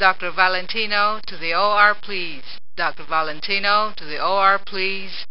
Dr. Valentino to the OR, please. Dr. Valentino to the OR, please.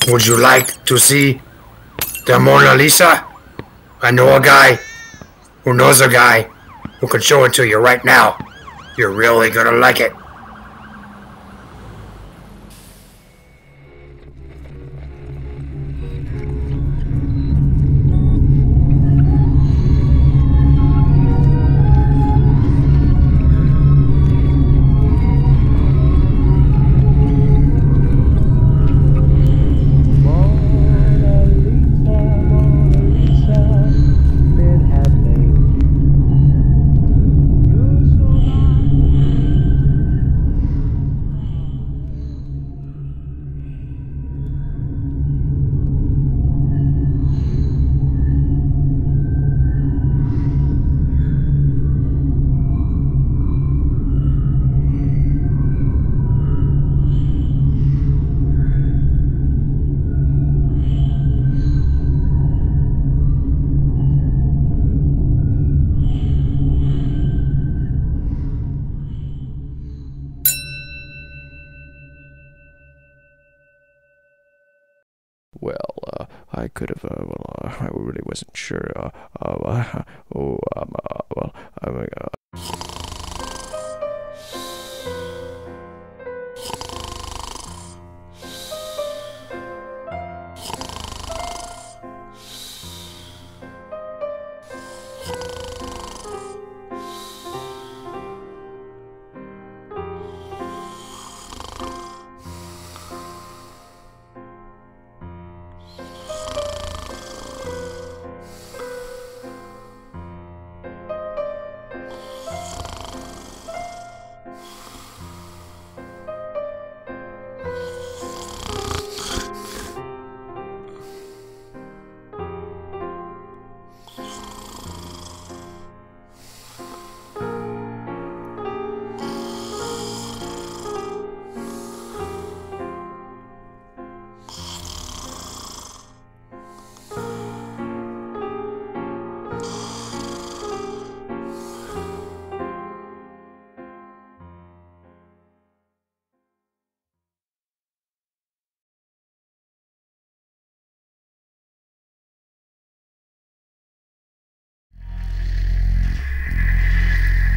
Would you like to see the Mona Lisa? I know a guy who knows a guy who can show it to you right now. You're really gonna like it. Well, I could have, I really wasn't sure,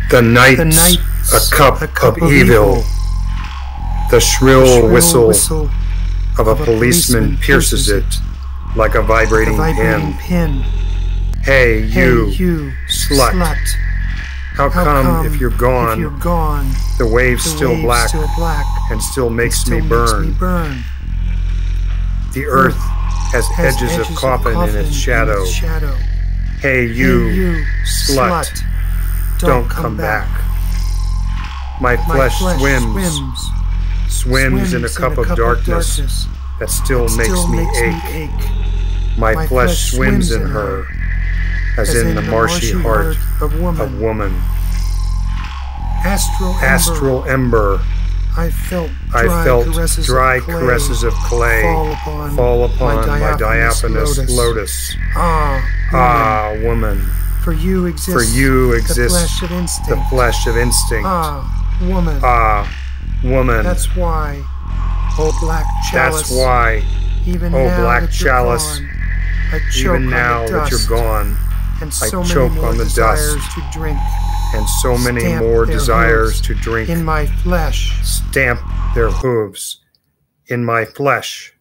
The night's a cup of evil. The shrill whistle of a policeman pierces it like a vibrating pin. Hey, you slut. How come if you're gone, the wave's still black and still makes me burn? The earth has edges of coffin in its shadow. Hey, you slut, don't come back. My flesh swims in a cup of darkness that still makes me ache. My flesh swims in her, as in the marshy heart of woman. Astral ember, I felt dry caresses of clay fall upon my diaphanous lotus. Ah, woman, for you exists the flesh of instinct. Ah, woman, that's why, oh black chalice, even now that you're gone, I choke on the dust, and so many more desires to drink in my flesh, stamp their hooves in my flesh.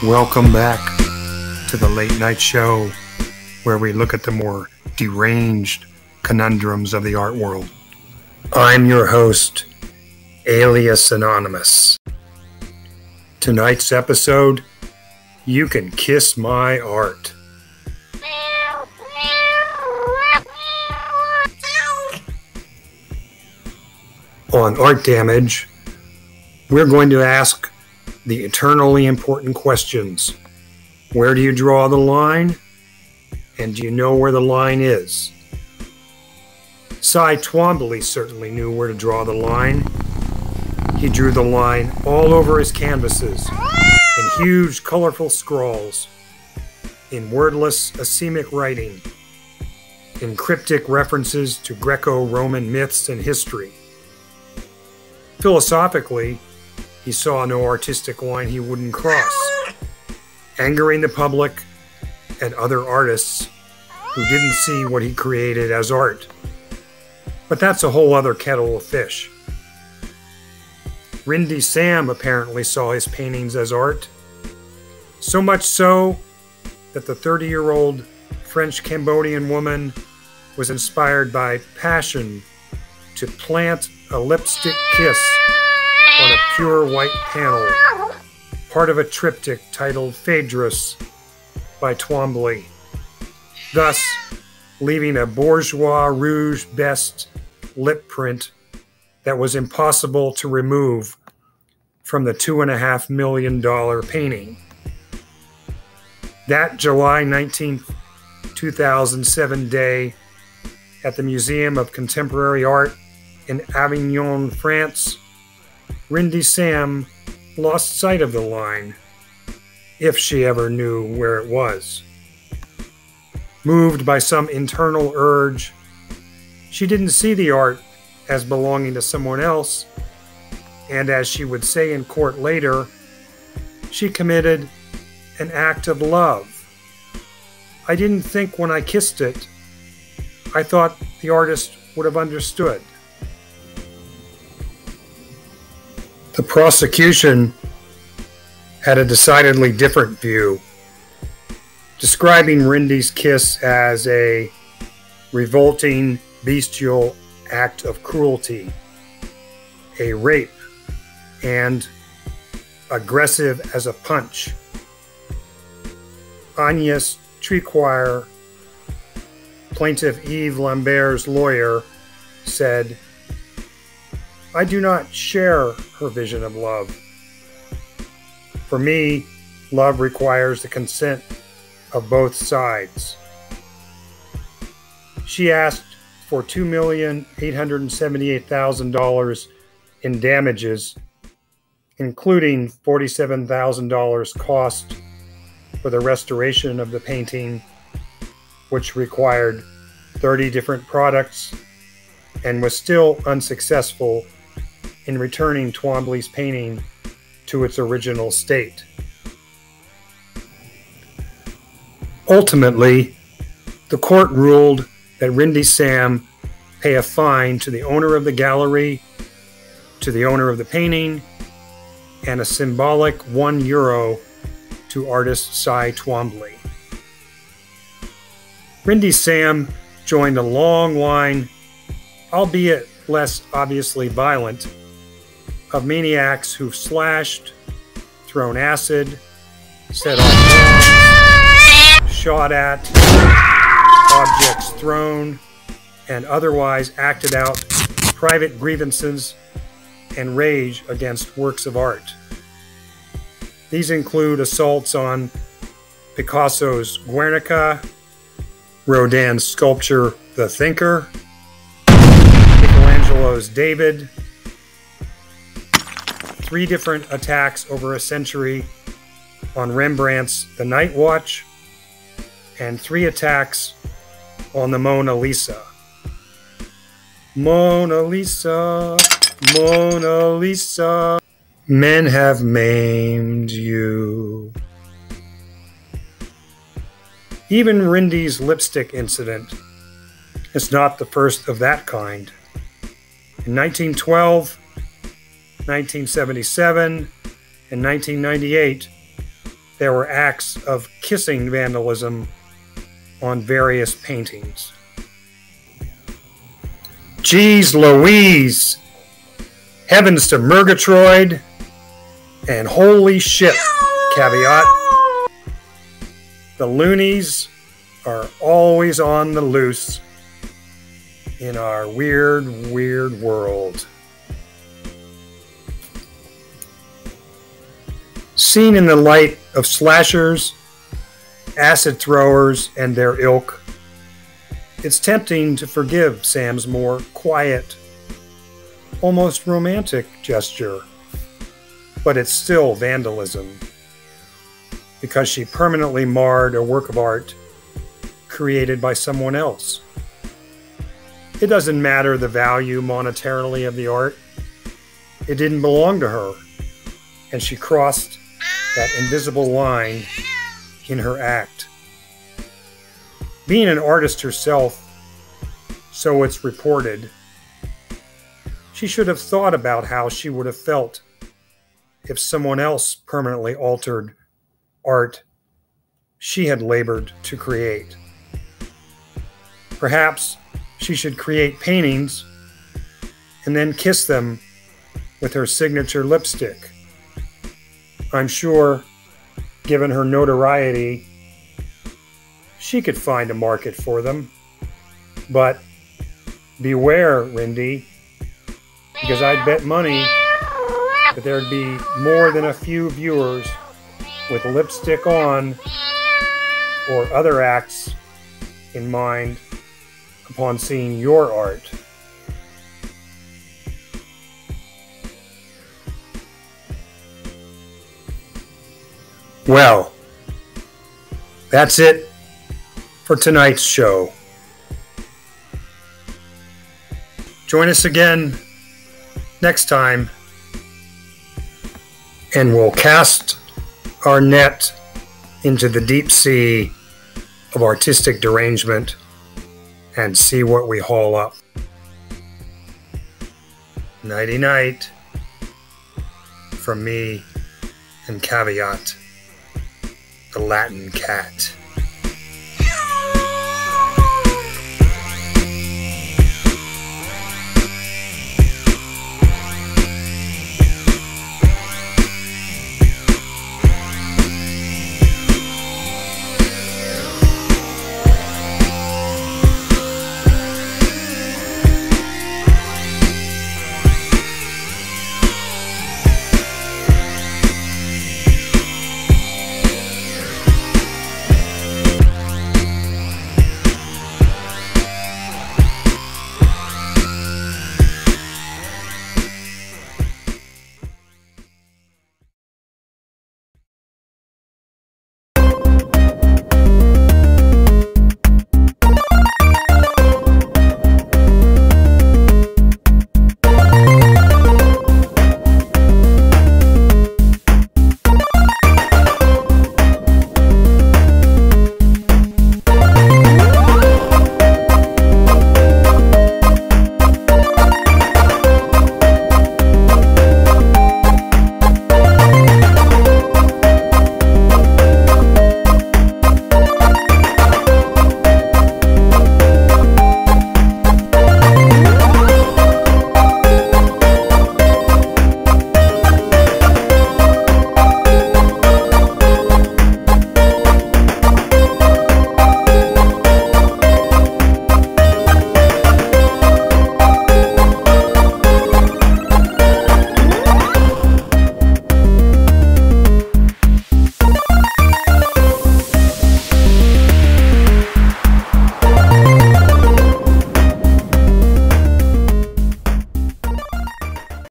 Welcome back to the late night show where we look at the more deranged conundrums of the art world. I'm your host, Alias Anonymous. Tonight's episode, You Can Kiss My Art. On Art Damage, we're going to ask the eternally important questions. Where do you draw the line? And do you know where the line is? Cy Twombly certainly knew where to draw the line. He drew the line all over his canvases, in huge colorful scrawls, in wordless asemic writing, in cryptic references to Greco-Roman myths and history. Philosophically, he saw no artistic line he wouldn't cross. angering the public and other artists who didn't see what he created as art. But that's a whole other kettle of fish. Rindy Sam apparently saw his paintings as art, so much so that the 30-year-old French-Cambodian woman was inspired by passion to plant a lipstick kiss on a pure white panel, part of a triptych titled Phaedrus by Twombly, thus leaving a bourgeois rouge best lip print that was impossible to remove from the $2.5 million painting. That July 19, 2007 day at the Museum of Contemporary Art in Avignon, France, Rindy Sam lost sight of the line, if she ever knew where it was. Moved by some internal urge, she didn't see the art as belonging to someone else, and as she would say in court later, she committed an act of love. I didn't think when I kissed it, I thought the artist would have understood. The prosecution had a decidedly different view, describing Rindy's kiss as a revolting, bestial act of cruelty, a rape, and aggressive as a punch. Agnès Tricoire, plaintiff Yves Lambert's lawyer, said, "I do not share her vision of love. For me, love requires the consent of both sides." She asked for $2,878,000 in damages, including $47,000 cost for the restoration of the painting, which required 30 different products and was still unsuccessful in returning Twombly's painting to its original state. Ultimately, the court ruled that Rindy Sam pay a fine to the owner of the gallery, to the owner of the painting, and a symbolic €1 to artist Cy Twombly. Rindy Sam joined a long line, albeit less obviously violent, of maniacs who've slashed, thrown acid, set off bombs, shot at, objects thrown, and otherwise acted out private grievances and rage against works of art. These include assaults on Picasso's Guernica, Rodin's sculpture The Thinker, Michelangelo's David, 3 different attacks over a century on Rembrandt's The Night Watch, and 3 attacks on the Mona Lisa. Mona Lisa, Mona Lisa, men have maimed you. Even Rindy's lipstick incident is not the first of that kind. In 1912, 1977, and 1998, there were acts of kissing vandalism on various paintings. Geez Louise! Heavens to Murgatroyd! And holy shit, caveat. The loonies are always on the loose in our weird, weird world. Seen in the light of slashers, acid throwers, and their ilk, it's tempting to forgive Sam's more quiet, almost romantic gesture, but it's still vandalism, because she permanently marred a work of art created by someone else. It doesn't matter the value monetarily of the art. It didn't belong to her, and she crossed that invisible line in her act. Being an artist herself, so it's reported, she should have thought about how she would have felt if someone else permanently altered art she had labored to create. Perhaps she should create paintings and then kiss them with her signature lipstick. I'm sure, given her notoriety, she could find a market for them. But beware, Rindy, because I'd bet money that there'd be more than a few viewers with lipstick on or other acts in mind upon seeing your art. Well, that's it for tonight's show. Join us again next time, and we'll cast our net into the deep sea of artistic derangement and see what we haul up. Nighty-night from me and Caveat, the Latin cat.